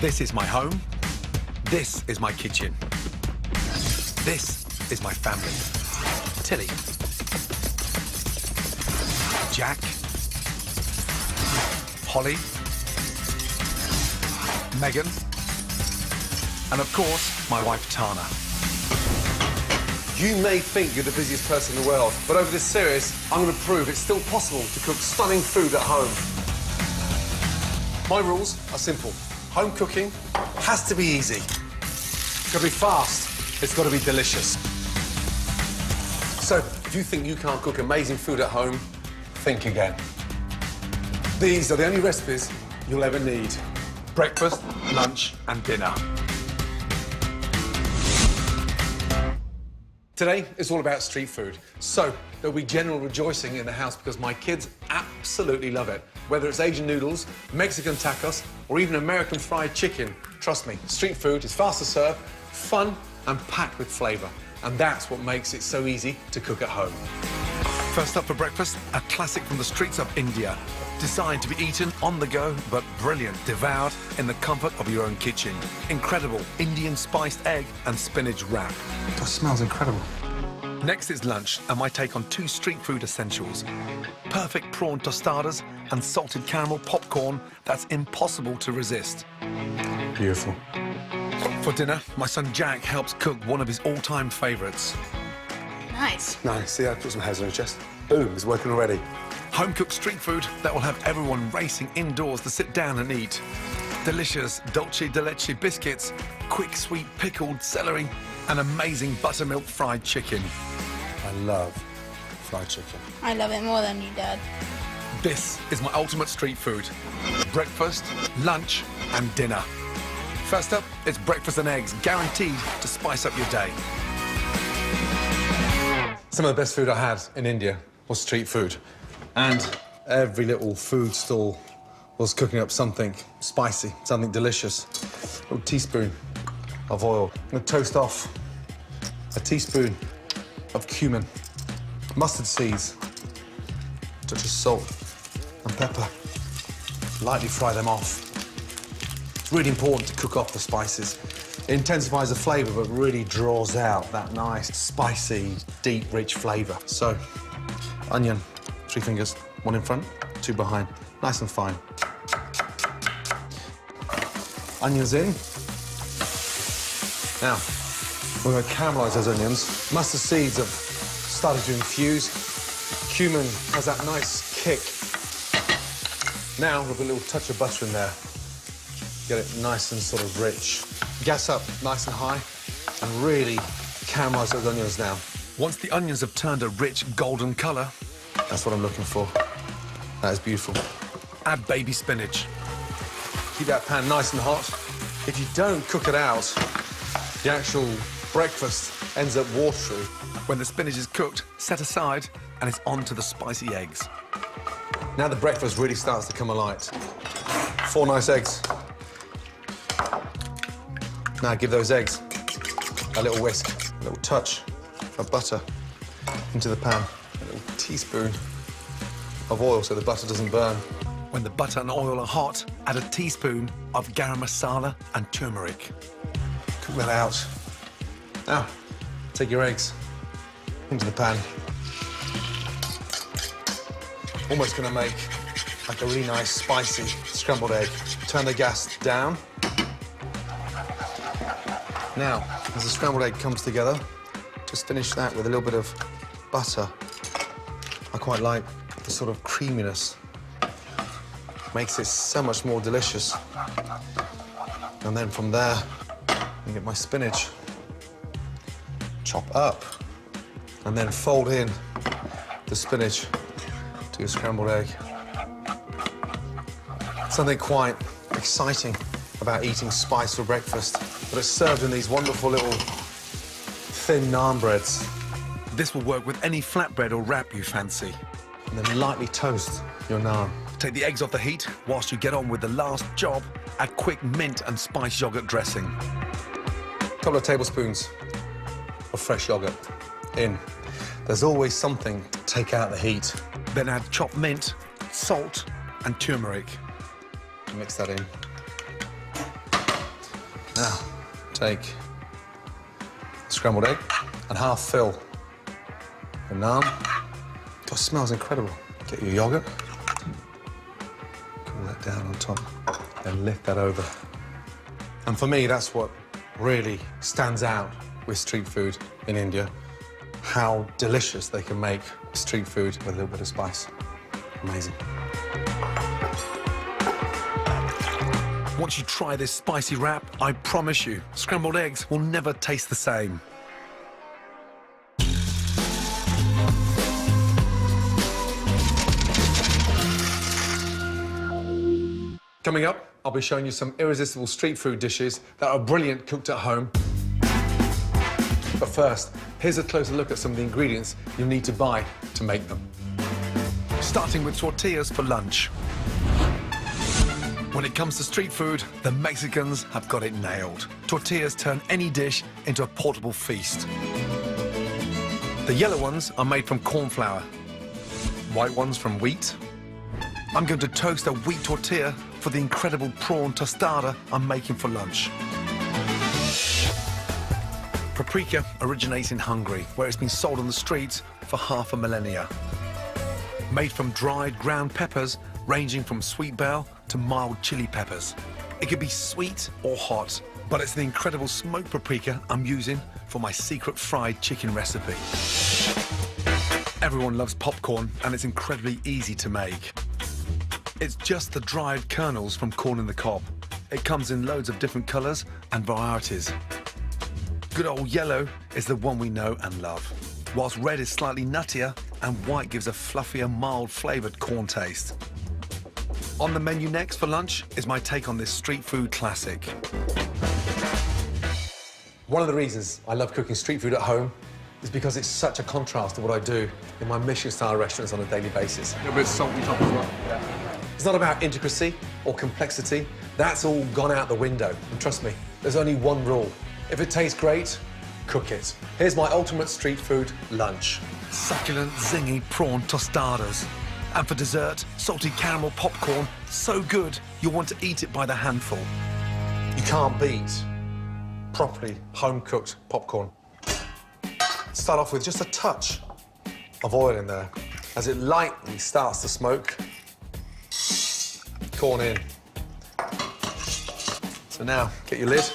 This is my home. This is my kitchen. This is my family. Tilly. Jack. Holly. Megan. And of course, my wife Tana. You may think you're the busiest person in the world, but over this series, I'm going to prove it's still possible to cook stunning food at home. My rules are simple. Home cooking has to be easy. It's got to be fast. It's got to be delicious. So, if you think you can't cook amazing food at home, think again. These are the only recipes you'll ever need. Breakfast, lunch, and dinner. Today, it's all about street food. So, there'll be general rejoicing in the house because my kids absolutely love it. Whether it's Asian noodles, Mexican tacos, or even American fried chicken, trust me, street food is fast to serve, fun, and packed with flavour. And that's what makes it so easy to cook at home. First up for breakfast, a classic from the streets of India. Designed to be eaten on the go, but brilliant, devoured in the comfort of your own kitchen. Incredible Indian spiced egg and spinach wrap. That smells incredible. Next is lunch, and my take on two street food essentials. Perfect prawn tostadas and salted caramel popcorn that's impossible to resist. Beautiful. For dinner, my son Jack helps cook one of his all-time favourites. Nice. Nice. See, I put some hairs on his chest. Boom, it's working already. Home-cooked street food that will have everyone racing indoors to sit down and eat. Delicious dulce de leche biscuits, quick sweet pickled celery, and amazing buttermilk fried chicken. I love fried chicken. I love it more than you, Dad. This is my ultimate street food. Breakfast, lunch, and dinner. First up, it's breakfast and eggs, guaranteed to spice up your day. Some of the best food I had in India was street food. And every little food stall was cooking up something spicy, something delicious. A little teaspoon of oil. I'm going to toast off a teaspoon of cumin, mustard seeds, a touch of salt and pepper. Lightly fry them off. It's really important to cook off the spices. It intensifies the flavour, but really draws out that nice, spicy, deep, rich flavour. So, onion, 3 fingers, 1 in front, 2 behind, nice and fine. Onions in. Now, we're going to caramelise those onions. Mustard seeds have started to infuse. Cumin has that nice kick. Now, we'll put a little touch of butter in there. Get it nice and sort of rich. Gas up nice and high and really caramelise those onions now. Once the onions have turned a rich golden colour, That's what I'm looking for. That is beautiful. add baby spinach. Keep that pan nice and hot. If you don't cook it out, the actual breakfast ends up watery. When the spinach is cooked, set aside, and it's on to the spicy eggs. Now the breakfast really starts to come alight. 4 nice eggs. Now give those eggs a little whisk, a little touch of butter into the pan, a little teaspoon of oil so the butter doesn't burn. When the butter and oil are hot, add a teaspoon of garam masala and turmeric. Cook that out. Now, take your eggs into the pan. Almost gonna make like a really nice, spicy scrambled egg. Turn the gas down. Now, as the scrambled egg comes together, just finish that with a little bit of butter. I quite like the sort of creaminess. Makes it so much more delicious. And then from there, I get my spinach. Chop up. And then fold in the spinach to your scrambled egg. Something quite exciting about eating spice for breakfast, but it's served in these wonderful little thin naan breads. This will work with any flatbread or wrap you fancy. And then lightly toast your naan. Take the eggs off the heat. Whilst you get on with the last job, add quick mint and spice yogurt dressing. A couple of tablespoons of fresh yogurt in. There's always something to take out the heat. Then add chopped mint, salt, and turmeric. Mix that in. Now, take scrambled egg and half fill the naan. God, it smells incredible. Get your yogurt. Cool that down on top. Then lift that over. And for me, that's what really stands out with street food in India. How delicious they can make street food with a little bit of spice. Amazing. Once you try this spicy wrap, I promise you, scrambled eggs will never taste the same. Coming up, I'll be showing you some irresistible street food dishes that are brilliant cooked at home. But first, here's a closer look at some of the ingredients you'll need to buy to make them. Starting with tortillas for lunch. When it comes to street food, the Mexicans have got it nailed. Tortillas turn any dish into a portable feast. The yellow ones are made from corn flour, white ones from wheat. I'm going to toast a wheat tortilla for the incredible prawn tostada I'm making for lunch. Paprika originates in Hungary, where it's been sold on the streets for half a millennia. Made from dried ground peppers, ranging from sweet bell to mild chili peppers. It could be sweet or hot, but it's the incredible smoked paprika I'm using for my secret fried chicken recipe. Everyone loves popcorn, and it's incredibly easy to make. It's just the dried kernels from corn in the cob. It comes in loads of different colours and varieties. Good old yellow is the one we know and love, whilst red is slightly nuttier and white gives a fluffier, mild flavoured corn taste. On the menu next for lunch is my take on this street food classic. One of the reasons I love cooking street food at home is because it's such a contrast to what I do in my Michelin-style restaurants on a daily basis. A little bit of salt on top as well. Yeah. It's not about intricacy or complexity. That's all gone out the window. And trust me, there's only one rule. If it tastes great, cook it. Here's my ultimate street food lunch. Succulent, zingy prawn tostadas. And for dessert, salted caramel popcorn, so good you'll want to eat it by the handful. You can't beat properly home-cooked popcorn. Start off with just a touch of oil in there. As it lightly starts to smoke, corn in. So now, get your lid.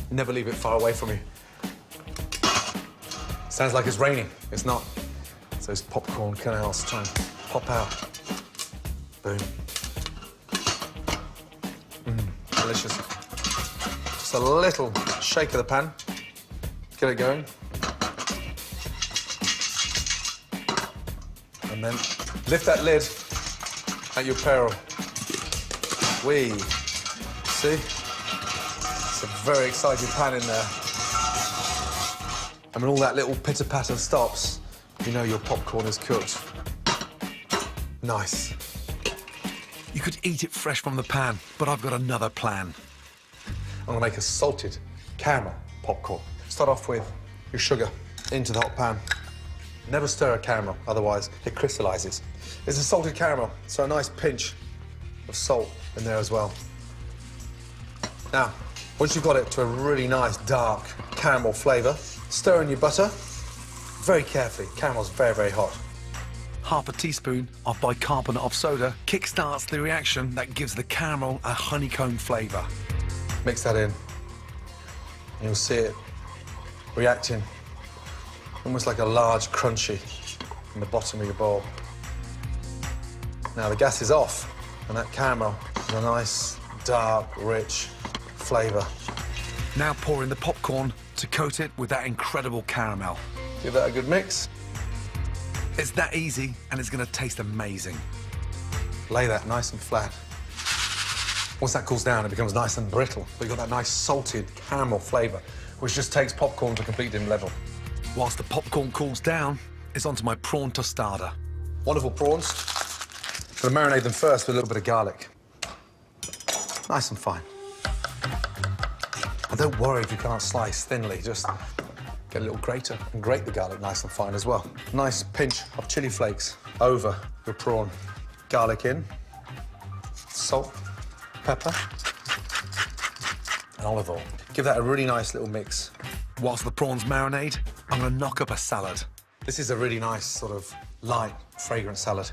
Never leave it far away from you. Sounds like it's raining. It's not. It's those popcorn kernels trying to pop out. Boom. Delicious. Just a little shake of the pan. Get it going. And then lift that lid at your peril. See? It's a very exciting pan in there. And when all that little pitter-patter stops, you know your popcorn is cooked. Nice. You could eat it fresh from the pan, but I've got another plan. I'm gonna make a salted caramel popcorn. Start off with your sugar into the hot pan. Never stir a caramel, otherwise it crystallizes. It's a salted caramel, so a nice pinch of salt in there as well. Now, once you've got it to a really nice dark caramel flavor, stir in your butter very carefully. Caramel's very, very hot. Half a teaspoon of bicarbonate of soda kickstarts the reaction that gives the caramel a honeycomb flavor. Mix that in. You'll see it reacting almost like a large crunchy in the bottom of your bowl. Now the gas is off, and that caramel is a nice, dark, rich flavor. Now pour in the popcorn to coat it with that incredible caramel. Give that a good mix. It's that easy, and it's gonna taste amazing. Lay that nice and flat. Once that cools down, it becomes nice and brittle. But you've got that nice salted caramel flavor, which just takes popcorn to a complete different level. Whilst the popcorn cools down, it's onto my prawn tostada. Wonderful prawns. Gonna marinate them first with a little bit of garlic. Nice and fine. And don't worry if you can't slice thinly, just get a little grater and grate the garlic nice and fine as well. Nice pinch of chili flakes over your prawn. Garlic in, salt, pepper, and olive oil. Give that a really nice little mix. Whilst the prawns marinade, I'm gonna knock up a salad. This is a really nice sort of light, fragrant salad.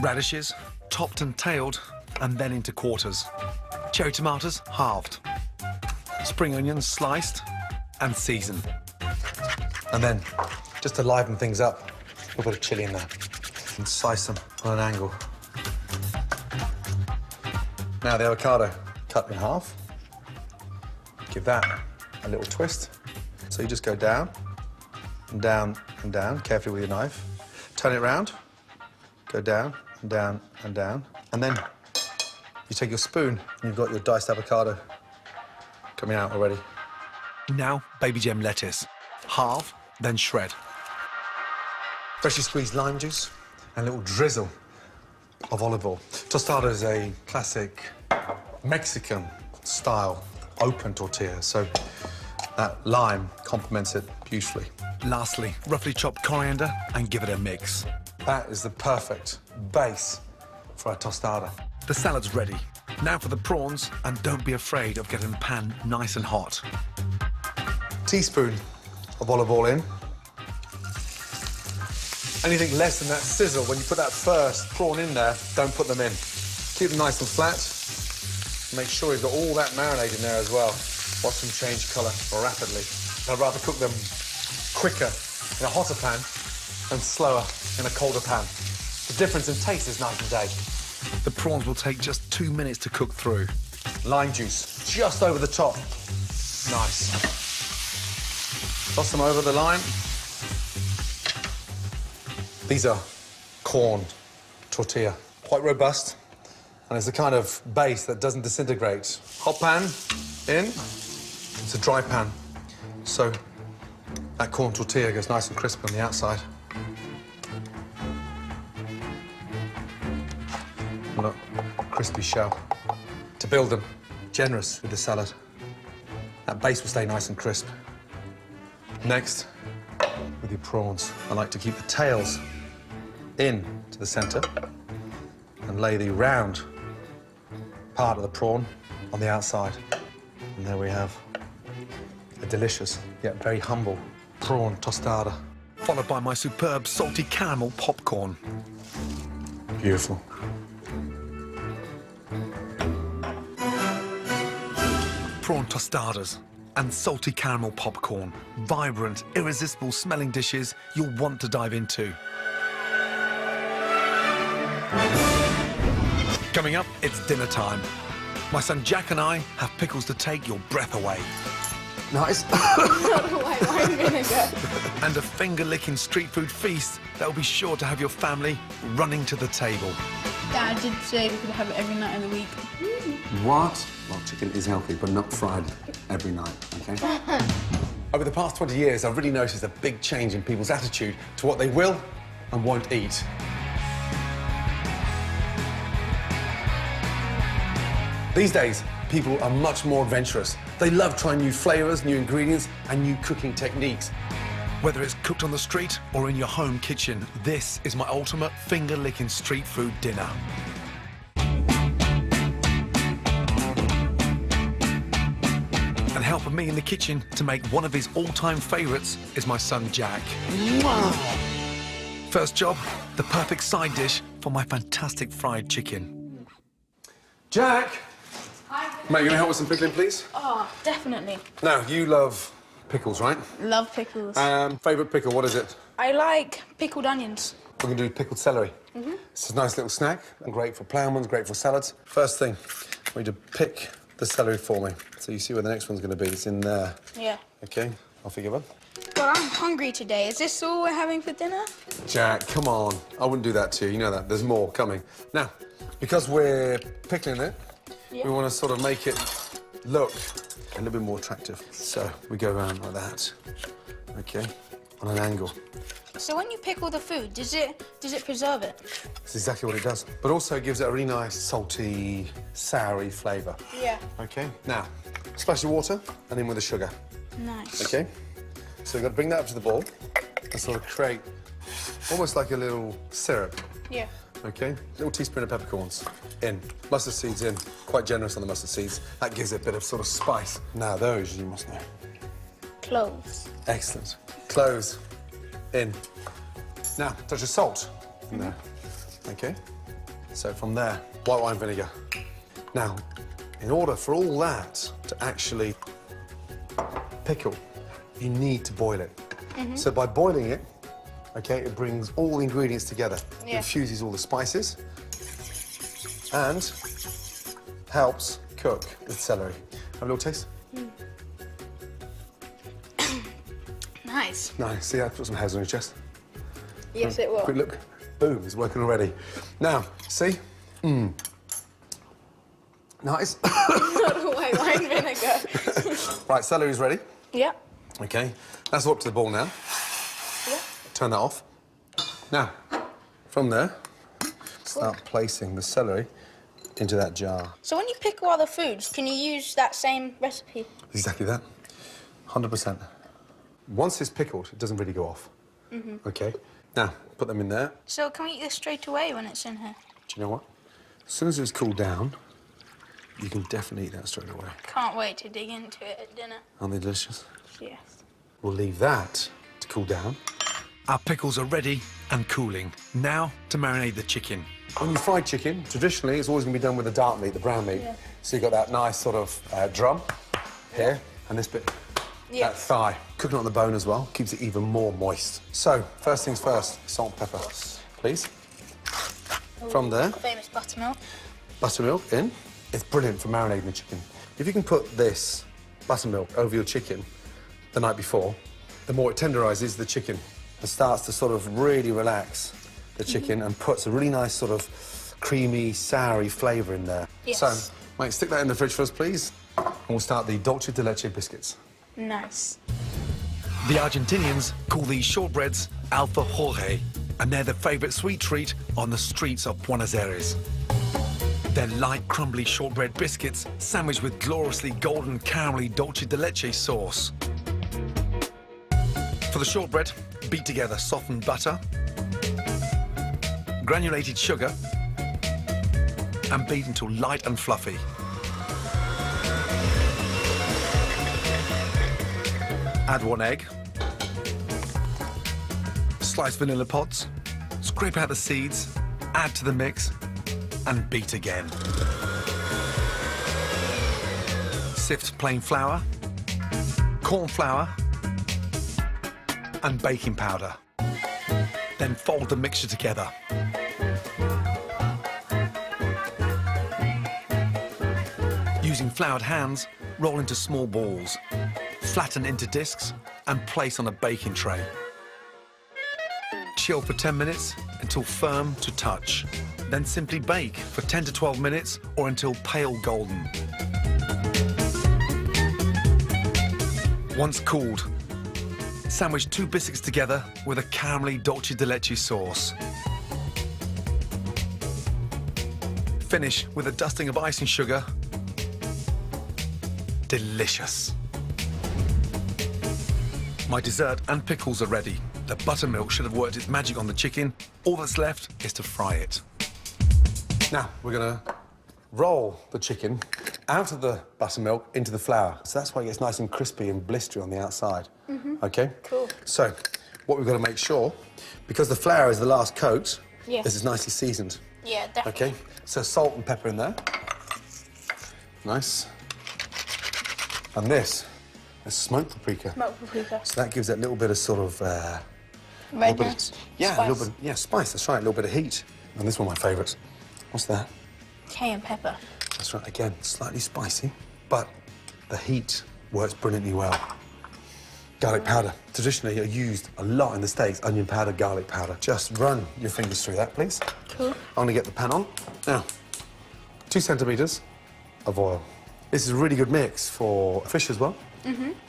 Radishes, topped and tailed, and then into quarters. Cherry tomatoes, halved. Spring onions, sliced and seasoned. And then, just to liven things up, a little bit of chilli in there. And slice them on an angle. Now the avocado, cut in half. Give that a little twist. So you just go down, and down, and down, carefully with your knife. Turn it round, go down, and down, and down. And then you take your spoon, and you've got your diced avocado coming out already. Now, baby gem lettuce. Halve, then shred. Freshly squeezed lime juice and a little drizzle of olive oil. Tostada is a classic Mexican-style open tortilla, so that lime complements it beautifully. Lastly, roughly chopped coriander and give it a mix. That is the perfect base for a tostada. The salad's ready. Now for the prawns, and don't be afraid of getting the pan nice and hot. Teaspoon of olive oil in. Anything less than that sizzle, when you put that first prawn in there, don't put them in. Keep them nice and flat. Make sure you've got all that marinade in there as well. Watch them change colour rapidly. I'd rather cook them quicker in a hotter pan than slower in a colder pan. The difference in taste is night and day. The prawns will take just 2 minutes to cook through. Lime juice, just over the top. Nice. Toss them over the line. These are corn tortilla, quite robust, and it's the kind of base that doesn't disintegrate. Hot pan in, it's a dry pan, so that corn tortilla goes nice and crisp on the outside. Look, crispy shell. To build them, generous with the salad. That base will stay nice and crisp. Next, with your prawns, I like to keep the tails in to the center and lay the round part of the prawn on the outside. And there we have a delicious, yet very humble prawn tostada. Followed by my superb salty caramel popcorn. Beautiful. Prawn tostadas and salty caramel popcorn. Vibrant, irresistible smelling dishes you'll want to dive into. Coming up, it's dinner time. My son Jack and I have pickles to take your breath away. Nice. White wine vinegar. And a finger-licking street food feast that will be sure to have your family running to the table. Dad did say we could have it every night of the week. What? Well, chicken is healthy, but not fried every night, okay? Over the past 20 years, I've really noticed a big change in people's attitude to what they will and won't eat. These days, people are much more adventurous. They love trying new flavors, new ingredients, and new cooking techniques. Whether it's cooked on the street or in your home kitchen, this is my ultimate finger-licking street food dinner. And helping me in the kitchen to make one of his all-time favourites is my son Jack. First job, the perfect side dish for my fantastic fried chicken. Jack! Mate, you gonna help with some pickling, please? Oh, definitely. Now, you love pickles, right? Love pickles. Favourite pickle, what is it? I like pickled onions. We're gonna do pickled celery. It's a nice little snack, great for ploughmans, great for salads. First thing, I need to pick the celery for me. So you see where the next one's gonna be, it's in there. Yeah. Okay, off you go. Well, I'm hungry today. Is this all we're having for dinner? Jack, come on. I wouldn't do that to you, you know that. There's more coming. Now, because we're pickling it, we want to sort of make it look a little bit more attractive. So we go around like that, okay, on an angle. So when you pickle the food, does it preserve it? That's exactly what it does. But also it gives it a really nice, salty, soury flavour. Yeah. Okay, now, splash your water and in with the sugar. Nice. Okay? So you've got to bring that up to the bowl and sort of create almost like a little syrup. Yeah. Okay, little teaspoon of peppercorns in. Mustard seeds in. Quite generous on the mustard seeds. That gives it a bit of sort of spice. Now those you must know. Cloves. Excellent. Cloves in. Now, touch of salt in there. Okay? So from there, white wine vinegar. Now, in order for all that to actually pickle, you need to boil it. So by boiling it, okay, it brings all the ingredients together. Yeah. Infuses all the spices and helps cook the celery. Have a little taste? Nice. Nice. See, I put some hairs on your chest. Yes, it will. Quick look. Boom, it's working already. Now, see? Nice. White wine vinegar. Right, celery's ready. Yeah. Okay, that's up to the bowl now. Yeah. Turn that off. Now, from there, start placing the celery into that jar. So when you pickle other foods, can you use that same recipe? Exactly that. 100%. Once it's pickled, it doesn't really go off. Okay? Now, put them in there. So can we eat this straight away when it's in here? Do you know what? As soon as it's cooled down, you can definitely eat that straight away. Can't wait to dig into it at dinner. Aren't they delicious? Yes. We'll leave that to cool down. Our pickles are ready and cooling. Now to marinate the chicken. When you fry chicken, traditionally, it's always going to be done with the dark meat, the brown meat. Yeah. So you've got that nice sort of drum here, and this bit, that thigh. Cooking on the bone as well, keeps it even more moist. So, first things first, salt and pepper, please. From there, Famous buttermilk. buttermilk in. It's brilliant for marinating the chicken. If you can put this buttermilk over your chicken the night before, the more it tenderizes the chicken and starts to sort of really relax the chicken and puts a really nice sort of creamy, soury flavour in there. Yes. So, mate, stick that in the fridge for us, please. And we'll start the dulce de leche biscuits. Nice. The Argentinians call these shortbreads alfajore, and they're the favourite sweet treat on the streets of Buenos Aires. They're light, crumbly shortbread biscuits sandwiched with gloriously golden caramelly dulce de leche sauce. For the shortbread, beat together softened butter, granulated sugar, and beat until light and fluffy. Add 1 egg, slice vanilla pods, scrape out the seeds, add to the mix, and beat again. Sift plain flour, corn flour, and baking powder. Then fold the mixture together. Using floured hands, roll into small balls, flatten into discs, and place on a baking tray. Chill for 10 minutes until firm to touch. Then simply bake for 10 to 12 minutes or until pale golden. Once cooled, sandwich 2 biscuits together with a caramelly dulce de leche sauce. Finish with a dusting of icing sugar. Delicious. My dessert and pickles are ready. The buttermilk should have worked its magic on the chicken. All that's left is to fry it. Now, we're gonna roll the chicken out of the buttermilk into the flour. So that's why it gets nice and crispy and blistery on the outside. Okay? Cool. So, what we've got to make sure, because the flour is the last coat, Yeah. this is nicely seasoned. Yeah, definitely. Okay? So salt and pepper in there. Nice. And this is smoked paprika. Smoked paprika. So that gives it a little bit of sort of... Redness. yeah, Spice. a little bit, yeah, spice, that's right, a little bit of heat. And this is one of my favourites. What's that? Cayenne pepper. That's right, again, slightly spicy, but the heat works brilliantly well. Garlic powder, traditionally are used a lot in the States, onion powder, garlic powder. Just run your fingers through that, please. Cool. I'm gonna get the pan on. Now, 2 centimetres of oil. This is a really good mix for fish as well.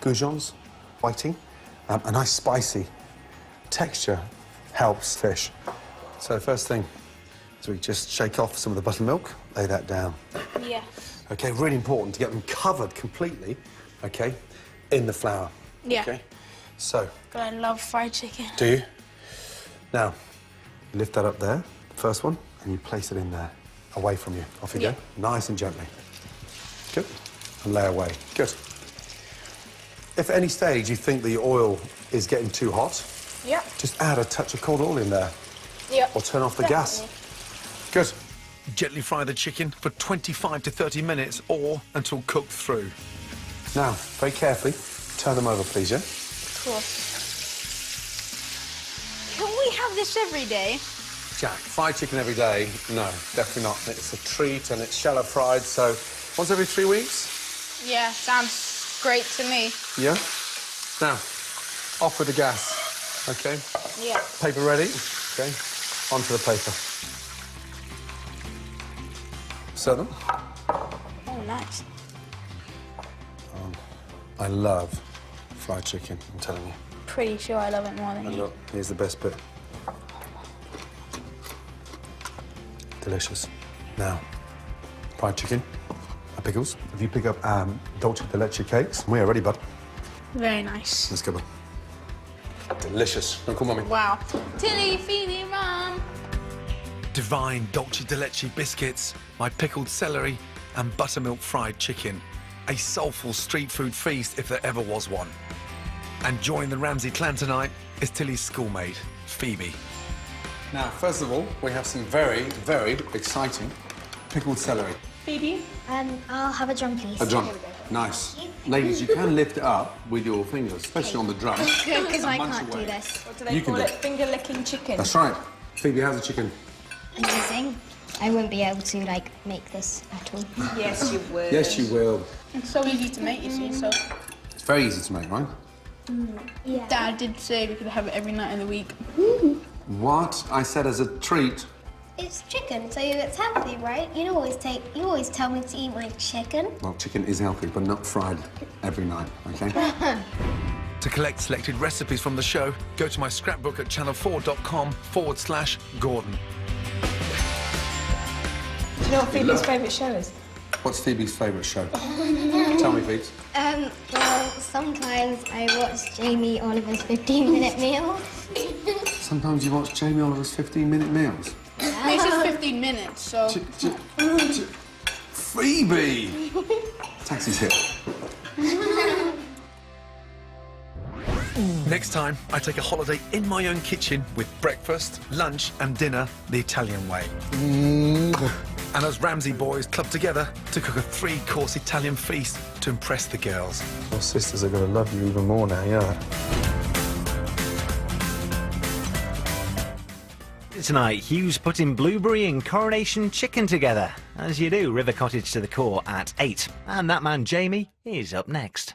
Goujons, whiting, a nice spicy texture helps fish. So first thing is we just shake off some of the buttermilk, lay that down. Yeah. Okay, really important to get them covered completely, okay, in the flour. Yeah. Okay, so, But I love fried chicken. do you? Now, lift that up there, first one, and you place it in there, away from you. Off you Yeah. go. Nice and gently. Good. And lay away. Good. If at any stage you think the oil is getting too hot, Yeah. just add a touch of cold oil in there. Yeah. Or turn off the gas. Good. Gently fry the chicken for 25 to 30 minutes or until cooked through. Now, very carefully, turn them over, please, yeah? Cool. Can we have this every day? Jack, fried chicken every day? No, definitely not. It's a treat and it's shallow fried, so once every 3 weeks? Yeah, sounds great to me. Yeah? Now, off with the gas, OK? Yeah. Paper ready? OK, onto the paper. Serve them. Oh, nice. I love fried chicken, I'm telling you. Pretty sure I love it more than And you. look, here's the best bit. Delicious. Now, fried chicken, pickles. If you pick up dolce de leche cakes, we are ready, bud. Very nice. Let's go, bud. Delicious. Don't call Mummy. Wow. Tilly, Phoebe, Mum. Divine dolce de leche biscuits, my pickled celery and buttermilk fried chicken. A soulful street food feast if there ever was one. And joining the Ramsey clan tonight is Tilly's schoolmate, Phoebe. Now, first of all, we have some very, very exciting pickled celery. Phoebe? I'll have a drum, please. A drum. Nice. Ladies, you can lift it up with your fingers, especially on the drum. Good, because I Munch can't away. do this. What do they You can call do it? Finger-licking chicken. That's right. Phoebe, how's the chicken? Amazing. I wouldn't be able to, like, make this at all. Yes, you will. Yes, you will. It's so easy to make, you see, so... It's very easy to make, right? Yeah. Dad did say we could have it every night of the week. What? I said as a treat. It's chicken, so it's healthy, right? You always tell me to eat my chicken. Well, chicken is healthy, but not fried every night, OK? To collect selected recipes from the show, go to my scrapbook at channel4.com/Gordon. Do you know what Phoebe's favourite show is? What's Phoebe's favourite show? Tell me, Phoebe. Well, sometimes I watch Jamie Oliver's 15-minute meal. Sometimes you watch Jamie Oliver's 15-minute meals. It's just 15 minutes, so... Phoebe! Taxi's here. Next time, I take a holiday in my own kitchen with breakfast, lunch and dinner the Italian way. And as Ramsey boys club together to cook a 3-course Italian feast to impress the girls. Your sisters are going to love you even more now, yeah. Tonight, Hugh's putting blueberry and coronation chicken together. As you do, River Cottage to the core at 8. And that man Jamie is up next.